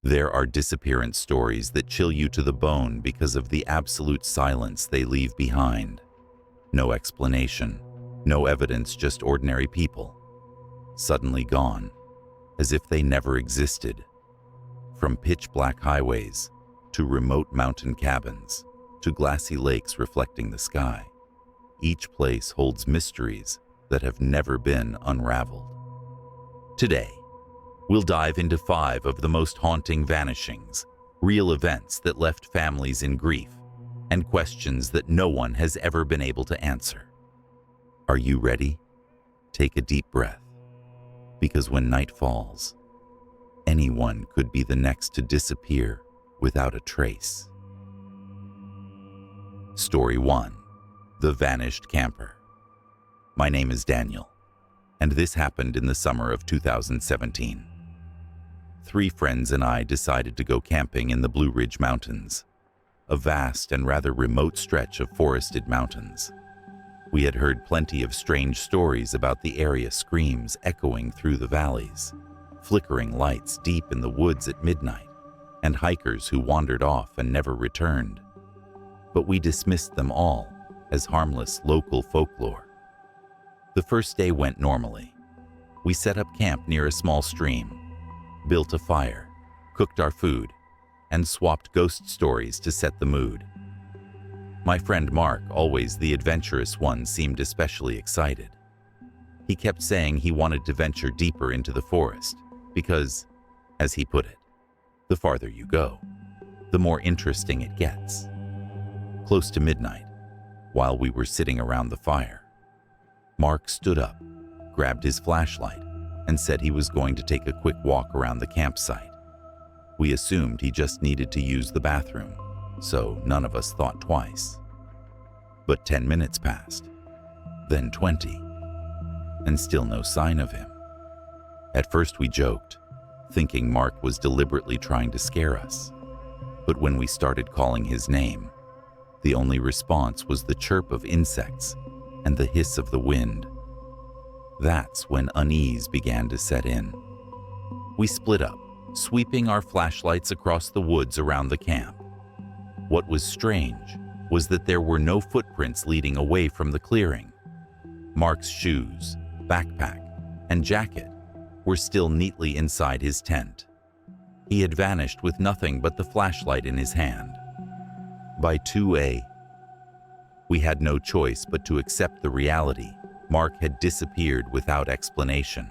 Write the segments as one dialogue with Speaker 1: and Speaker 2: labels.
Speaker 1: There are disappearance stories that chill you to the bone because of the absolute silence they leave behind. No explanation, no evidence, just ordinary people, suddenly gone, as if they never existed. From pitch-black highways, to remote mountain cabins, to glassy lakes reflecting the sky, each place holds mysteries that have never been unraveled. Today, we'll dive into 5 of the most haunting vanishings, real events that left families in grief, and questions that no one has ever been able to answer. Are you ready? Take a deep breath, because when night falls, anyone could be the next to disappear without a trace. Story 1. The Vanished Camper. My name is Daniel, and this happened in the summer of 2017. 3 friends and I decided to go camping in the Blue Ridge Mountains, a vast and rather remote stretch of forested mountains. We had heard plenty of strange stories about the area, screams echoing through the valleys, flickering lights deep in the woods at midnight, and hikers who wandered off and never returned. But we dismissed them all as harmless local folklore. The first day went normally. We set up camp near a small stream, built a fire, cooked our food, and swapped ghost stories to set the mood. My friend Mark, always the adventurous one, seemed especially excited. He kept saying he wanted to venture deeper into the forest because, as he put it, the farther you go, the more interesting it gets. Close to midnight, while we were sitting around the fire, Mark stood up, grabbed his flashlight, and said he was going to take a quick walk around the campsite. We assumed he just needed to use the bathroom, so none of us thought twice. But 10 minutes passed, then 20, and still no sign of him. At first we joked, thinking Mark was deliberately trying to scare us. But when we started calling his name, the only response was the chirp of insects and the hiss of the wind. That's when unease began to set in. We split up, sweeping our flashlights across the woods around the camp. What was strange was that there were no footprints leading away from the clearing. Mark's shoes, backpack, and jacket were still neatly inside his tent. He had vanished with nothing but the flashlight in his hand. By 2 a.m., we had no choice but to accept the reality. Mark had disappeared without explanation.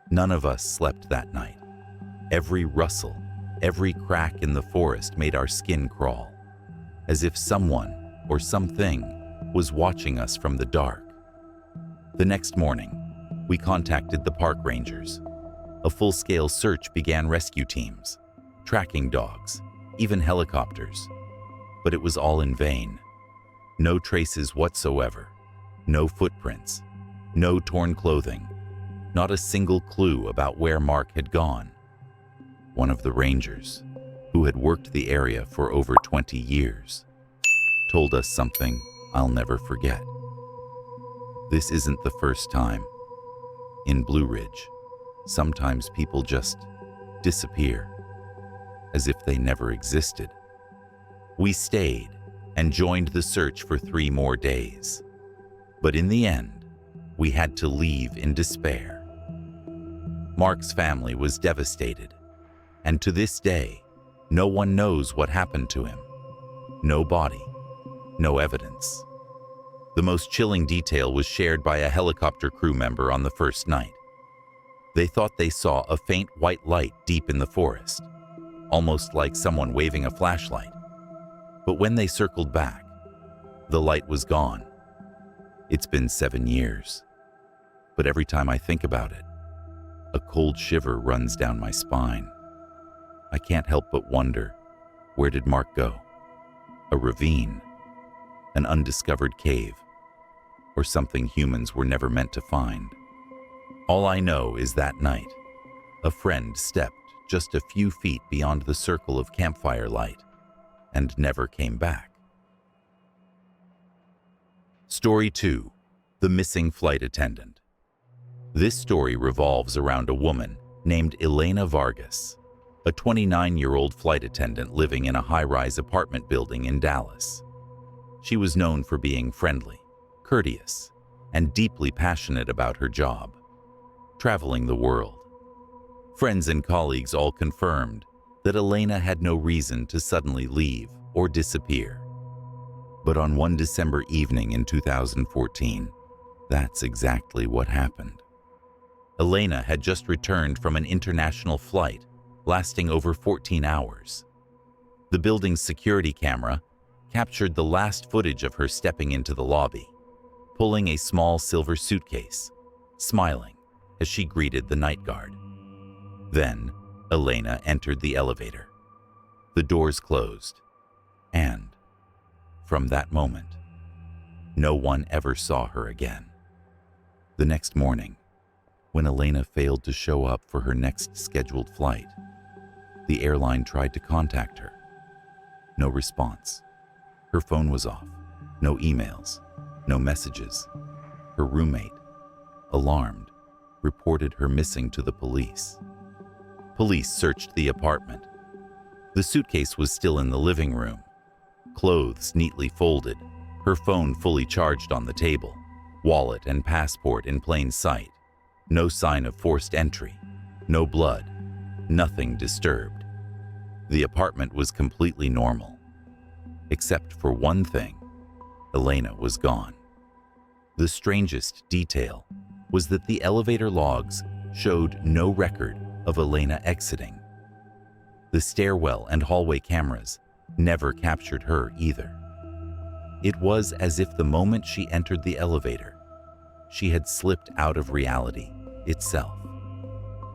Speaker 1: None of us slept that night. Every rustle, every crack in the forest made our skin crawl, as if someone or something was watching us from the dark. The next morning, we contacted the park rangers. A full-scale search began. Rescue teams, tracking dogs, even helicopters. But it was all in vain. No traces whatsoever. No footprints. No torn clothing. Not a single clue about where Mark had gone. One of the rangers, who had worked the area for over 20 years, told us something I'll never forget. This isn't the first time. In Blue Ridge, sometimes people just disappear, as if they never existed. We stayed and joined the search for 3 more days. But in the end, we had to leave in despair. Mark's family was devastated, and to this day, no one knows what happened to him. No body, no evidence. The most chilling detail was shared by a helicopter crew member on the first night. They thought they saw a faint white light deep in the forest, almost like someone waving a flashlight. But when they circled back, the light was gone. It's been 7 years, but every time I think about it, a cold shiver runs down my spine. I can't help but wonder, where did Mark go? A ravine, an undiscovered cave, or something humans were never meant to find? All I know is that night, a friend stepped just a few feet beyond the circle of campfire light and never came back. Story 2. The Missing Flight Attendant. This story revolves around a woman named Elena Vargas. a 29-year-old flight attendant living in a high-rise apartment building in Dallas. She was known for being friendly, courteous, and deeply passionate about her job, traveling the world. Friends and colleagues all confirmed that Elena had no reason to suddenly leave or disappear. But on one December evening in 2014, that's exactly what happened. Elena had just returned from an international flight lasting over 14 hours. The building's security camera captured the last footage of her stepping into the lobby, pulling a small silver suitcase, smiling as she greeted the night guard. Then, Elena entered the elevator. The doors closed, and from that moment, no one ever saw her again. The next morning, when Elena failed to show up for her next scheduled flight, the airline tried to contact her. No response. Her phone was off. No emails. No messages. Her roommate, alarmed, reported her missing to the police. Police searched the apartment. The suitcase was still in the living room, clothes neatly folded, her phone fully charged on the table, wallet and passport in plain sight. No sign of forced entry, no blood, nothing disturbed. The apartment was completely normal. Except for one thing, Elena was gone. The strangest detail was that the elevator logs showed no record of Elena exiting. The stairwell and hallway cameras never captured her either. It was as if the moment she entered the elevator, she had slipped out of reality itself.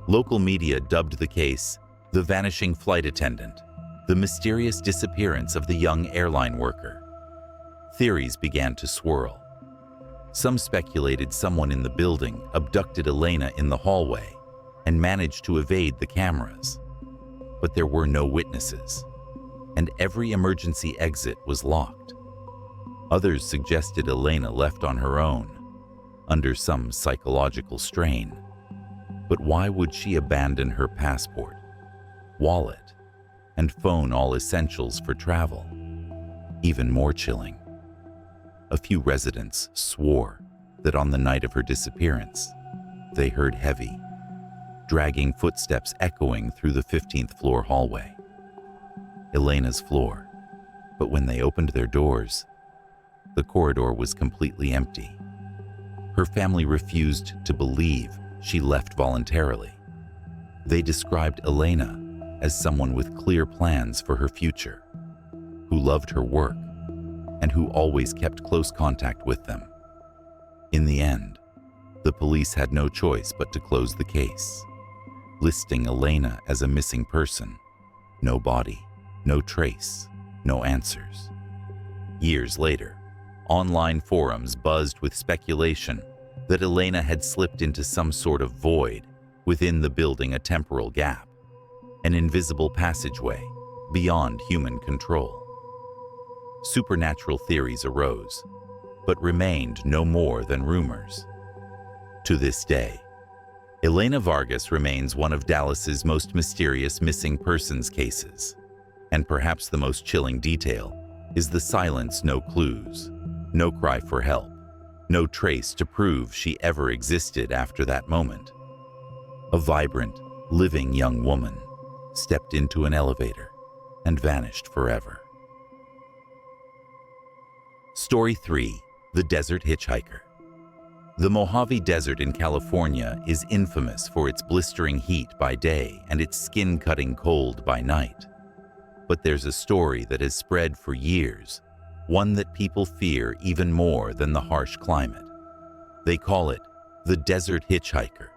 Speaker 1: Local media dubbed the case the vanishing flight attendant, the mysterious disappearance of the young airline worker. Theories began to swirl. Some speculated someone in the building abducted Elena in the hallway and managed to evade the cameras. But there were no witnesses, and every emergency exit was locked. Others suggested Elena left on her own, under some psychological strain. But why would she abandon her passport, wallet, and phone, all essentials for travel? Even more chilling, a few residents swore that on the night of her disappearance, they heard heavy, dragging footsteps echoing through the 15th floor hallway. Elena's floor, but when they opened their doors, the corridor was completely empty. Her family refused to believe she left voluntarily. They described Elena as someone with clear plans for her future, who loved her work, and who always kept close contact with them. In the end, the police had no choice but to close the case, listing Elena as a missing person. No body, no trace, no answers. Years later, online forums buzzed with speculation that Elena had slipped into some sort of void within the building, a temporal gap, an invisible passageway beyond human control. Supernatural theories arose, but remained no more than rumors. To this day, Elena Vargas remains one of Dallas's most mysterious missing persons cases, and perhaps the most chilling detail is the silence. No clues, no cry for help, no trace to prove she ever existed after that moment. A vibrant, living young woman stepped into an elevator and vanished forever. Story 3: The Desert Hitchhiker. The Mojave Desert in California is infamous for its blistering heat by day and its skin-cutting cold by night. But there's a story that has spread for years, one that people fear even more than the harsh climate. They call it the Desert Hitchhiker,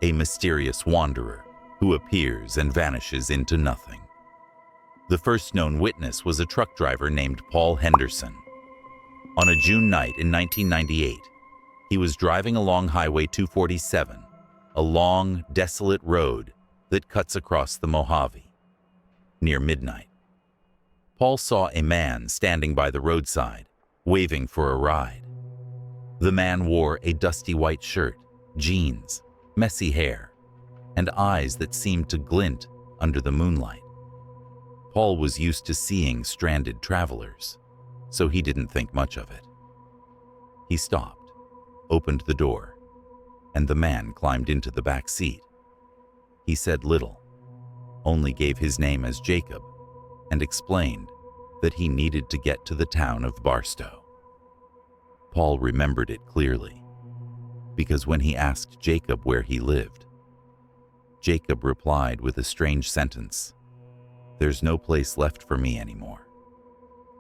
Speaker 1: a mysterious wanderer who appears and vanishes into nothing. The first known witness was a truck driver named Paul Henderson. On a June night in 1998, he was driving along Highway 247, a long, desolate road that cuts across the Mojave. Near midnight, Paul saw a man standing by the roadside, waving for a ride. The man wore a dusty white shirt, jeans, messy hair, and eyes that seemed to glint under the moonlight. Paul was used to seeing stranded travelers, so he didn't think much of it. He stopped, opened the door, and the man climbed into the back seat. He said little, only gave his name as Jacob, and explained that he needed to get to the town of Barstow. Paul remembered it clearly, because when he asked Jacob where he lived, Jacob replied with a strange sentence, "There's no place left for me anymore."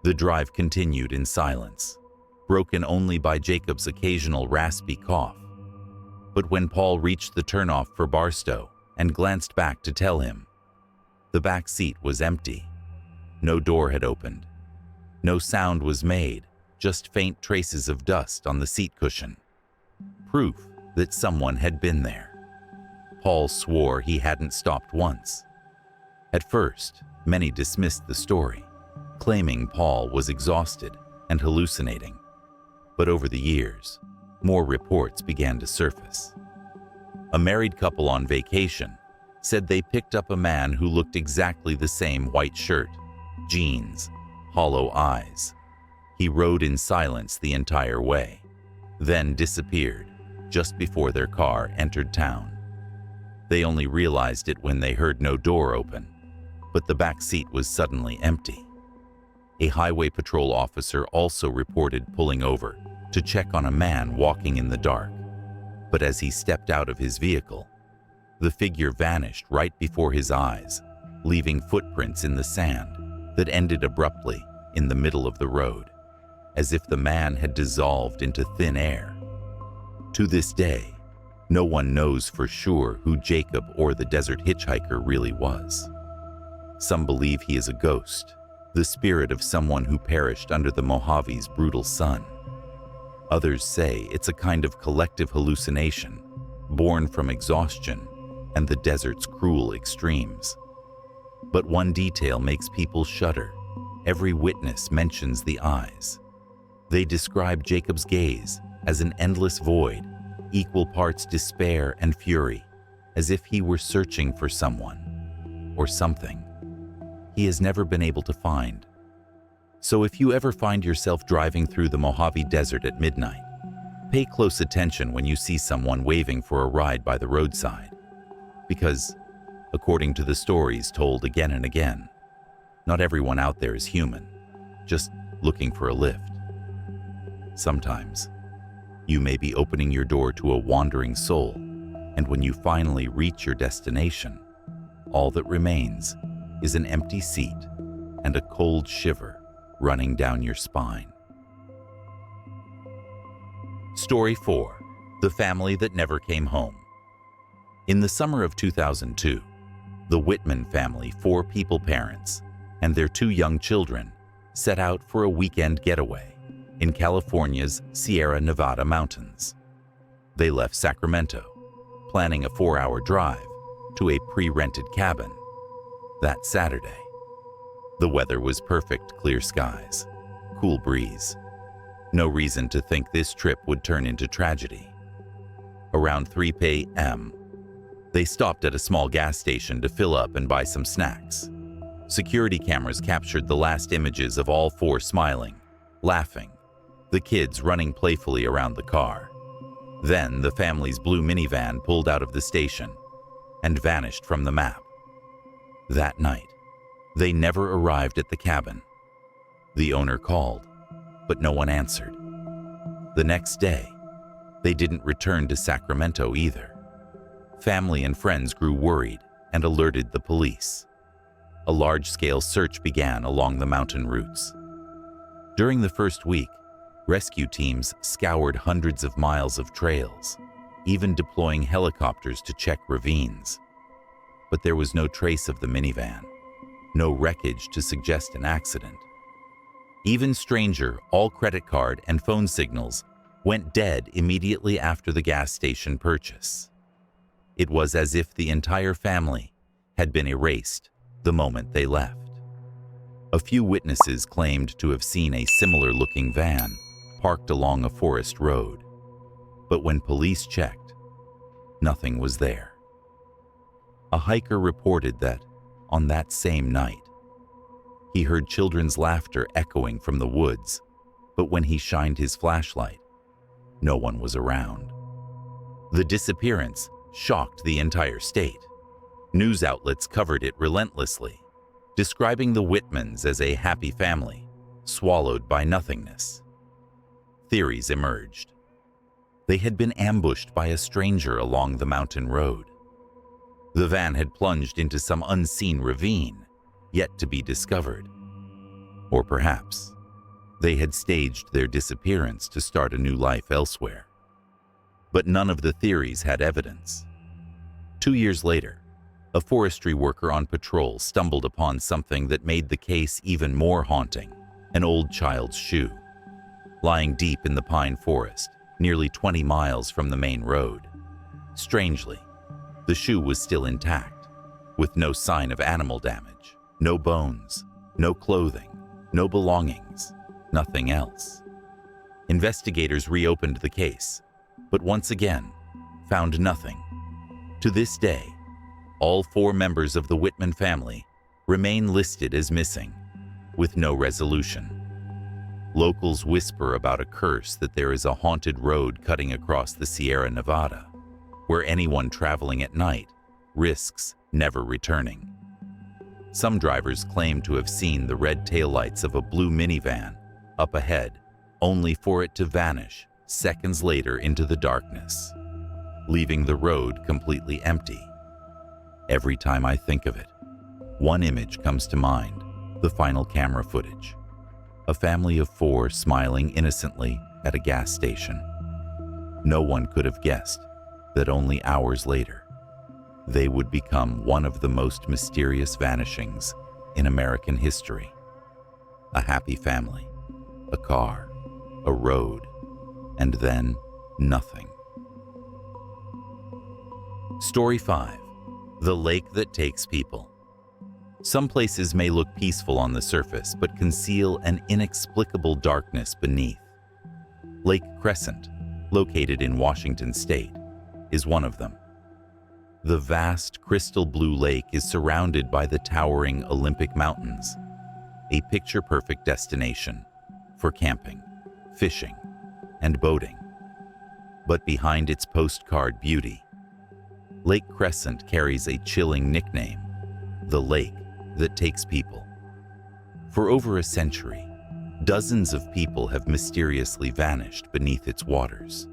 Speaker 1: The drive continued in silence, broken only by Jacob's occasional raspy cough. But when Paul reached the turnoff for Barstow and glanced back to tell him, the back seat was empty. No door had opened. No sound was made, just faint traces of dust on the seat cushion. Proof that someone had been there. Paul swore he hadn't stopped once. At first, many dismissed the story, claiming Paul was exhausted and hallucinating. But over the years, more reports began to surface. A married couple on vacation said they picked up a man who looked exactly the same: white shirt, jeans, hollow eyes. He rode in silence the entire way, then disappeared just before their car entered town. They only realized it when they heard no door open, but the back seat was suddenly empty. A highway patrol officer also reported pulling over to check on a man walking in the dark, but as he stepped out of his vehicle, the figure vanished right before his eyes, leaving footprints in the sand that ended abruptly in the middle of the road, as if the man had dissolved into thin air. To this day, no one knows for sure who Jacob or the desert hitchhiker really was. Some believe he is a ghost, the spirit of someone who perished under the Mojave's brutal sun. Others say it's a kind of collective hallucination, born from exhaustion and the desert's cruel extremes. But one detail makes people shudder. Every witness mentions the eyes. They describe Jacob's gaze as an endless void, equal parts despair and fury, as if he were searching for someone or something he has never been able to find. So if you ever find yourself driving through the Mojave Desert at midnight, pay close attention when you see someone waving for a ride by the roadside. Because, according to the stories told again and again, not everyone out there is human, just looking for a lift. Sometimes, you may be opening your door to a wandering soul, and when you finally reach your destination, all that remains is an empty seat and a cold shiver running down your spine. Story 4. The Family That Never Came Home. In the summer of 2002, the Whitman family, 4 people parents, and their 2 young children set out for a weekend getaway in California's Sierra Nevada mountains. They left Sacramento, planning a 4-hour drive to a pre-rented cabin that Saturday. The weather was perfect: clear skies, cool breeze. No reason to think this trip would turn into tragedy. Around 3 p.m., they stopped at a small gas station to fill up and buy some snacks. Security cameras captured the last images of all 4 smiling, laughing, the kids running playfully around the car. Then the family's blue minivan pulled out of the station and vanished from the map. That night, they never arrived at the cabin. The owner called, but no one answered. The next day, they didn't return to Sacramento either. Family and friends grew worried and alerted the police. A large-scale search began along the mountain routes. During the first week, rescue teams scoured hundreds of miles of trails, even deploying helicopters to check ravines. But there was no trace of the minivan, no wreckage to suggest an accident. Even stranger, all credit card and phone signals went dead immediately after the gas station purchase. It was as if the entire family had been erased the moment they left. A few witnesses claimed to have seen a similar-looking van parked along a forest road, but when police checked, nothing was there. A hiker reported that on that same night. He heard children's laughter echoing from the woods, but when he shined his flashlight, no one was around. The disappearance shocked the entire state. News outlets covered it relentlessly, describing the Whitmans as a happy family, swallowed by nothingness. Theories emerged. They had been ambushed by a stranger along the mountain road. The van had plunged into some unseen ravine, yet to be discovered. Or perhaps they had staged their disappearance to start a new life elsewhere. But none of the theories had evidence. 2 years later, a forestry worker on patrol stumbled upon something that made the case even more haunting: an old child's shoe, lying deep in the pine forest, nearly 20 miles from the main road. Strangely, the shoe was still intact, with no sign of animal damage, no bones, no clothing, no belongings, nothing else. Investigators reopened the case, but once again, found nothing. To this day, all 4 members of the Whitman family remain listed as missing, with no resolution. Locals whisper about a curse that there is a haunted road cutting across the Sierra Nevada, where anyone traveling at night risks never returning. Some drivers claim to have seen the red taillights of a blue minivan up ahead, only for it to vanish seconds later into the darkness, leaving the road completely empty. Every time I think of it, one image comes to mind: the final camera footage. A family of 4 smiling innocently at a gas station. No one could have guessed that only hours later, they would become one of the most mysterious vanishings in American history. A happy family, a car, a road, and then nothing. Story 5. The lake that takes people. Some places may look peaceful on the surface, but conceal an inexplicable darkness beneath. Lake Crescent, located in Washington State, is one of them. The vast crystal blue lake is surrounded by the towering Olympic Mountains, a picture-perfect destination for camping, fishing, and boating. But behind its postcard beauty, Lake Crescent carries a chilling nickname: the lake that takes people. For over a century, dozens of people have mysteriously vanished beneath its waters.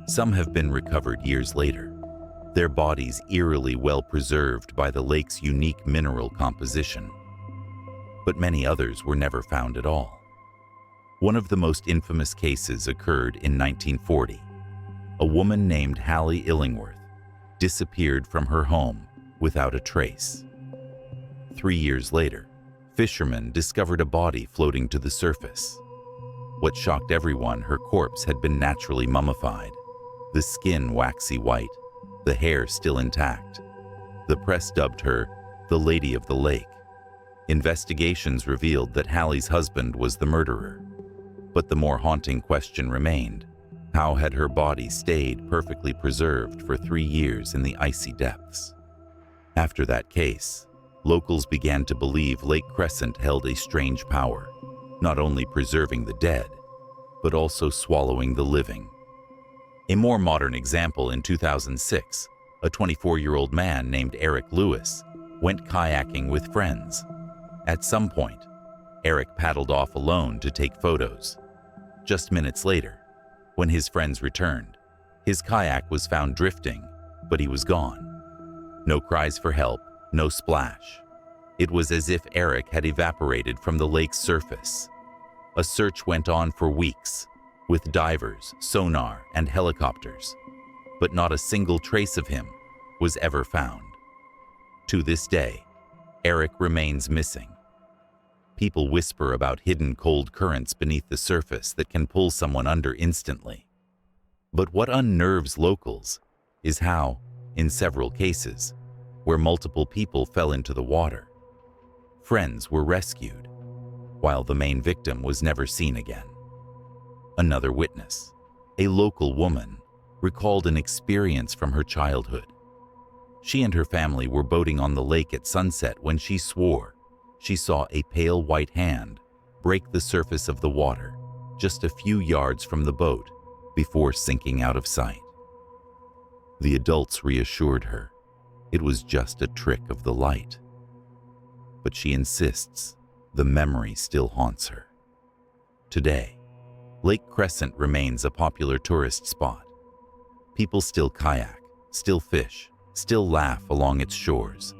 Speaker 1: Some have been recovered years later, their bodies eerily well preserved by the lake's unique mineral composition. But many others were never found at all. One of the most infamous cases occurred in 1940. A woman named Hallie Illingworth disappeared from her home without a trace. 3 years later, fishermen discovered a body floating to the surface. What shocked everyone, her corpse had been naturally mummified, the skin waxy white, the hair still intact. The press dubbed her the Lady of the Lake. Investigations revealed that Hallie's husband was the murderer. But the more haunting question remained: how had her body stayed perfectly preserved for 3 years in the icy depths? After that case, locals began to believe Lake Crescent held a strange power, not only preserving the dead, but also swallowing the living. A more modern example: in 2006, a 24-year-old man named Eric Lewis went kayaking with friends. At some point, Eric paddled off alone to take photos. Just minutes later, when his friends returned, his kayak was found drifting, but he was gone. No cries for help, no splash. It was as if Eric had evaporated from the lake's surface. A search went on for weeks, with divers, sonar, and helicopters, but not a single trace of him was ever found. To this day, Eric remains missing. People whisper about hidden cold currents beneath the surface that can pull someone under instantly. But what unnerves locals is how, in several cases, where multiple people fell into the water, friends were rescued, while the main victim was never seen again. Another witness, a local woman, recalled an experience from her childhood. She and her family were boating on the lake at sunset when she swore she saw a pale white hand break the surface of the water just a few yards from the boat before sinking out of sight. The adults reassured her it was just a trick of the light, but she insists the memory still haunts her. Today, Lake Crescent remains a popular tourist spot. People still kayak, still fish, still laugh along its shores.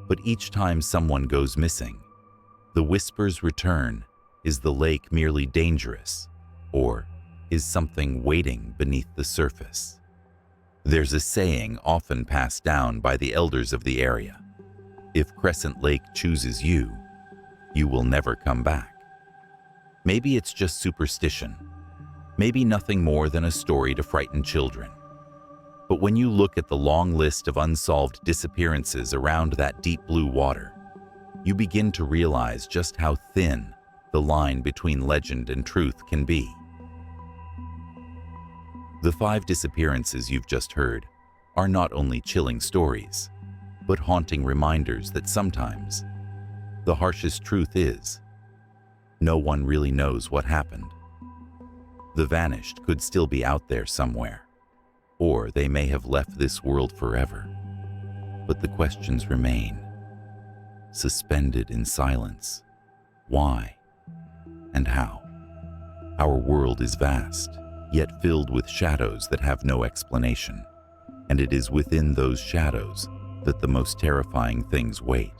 Speaker 1: But each time someone goes missing, the whispers return: is the lake merely dangerous, or is something waiting beneath the surface? There's a saying often passed down by the elders of the area: if Crescent Lake chooses you, you will never come back. Maybe it's just superstition, maybe nothing more than a story to frighten children. But when you look at the long list of unsolved disappearances around that deep blue water, you begin to realize just how thin the line between legend and truth can be. The 5 disappearances you've just heard are not only chilling stories, but haunting reminders that sometimes the harshest truth is no one really knows what happened. The vanished could still be out there somewhere, or they may have left this world forever. But the questions remain, suspended in silence. Why and how? Our world is vast, yet filled with shadows that have no explanation. And it is within those shadows that the most terrifying things wait.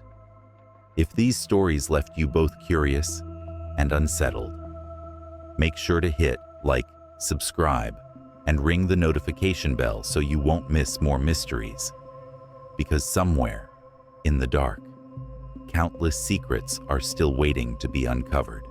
Speaker 1: If these stories left you both curious and unsettled, make sure to hit like, subscribe, and ring the notification bell so you won't miss more mysteries. Because somewhere in the dark, countless secrets are still waiting to be uncovered.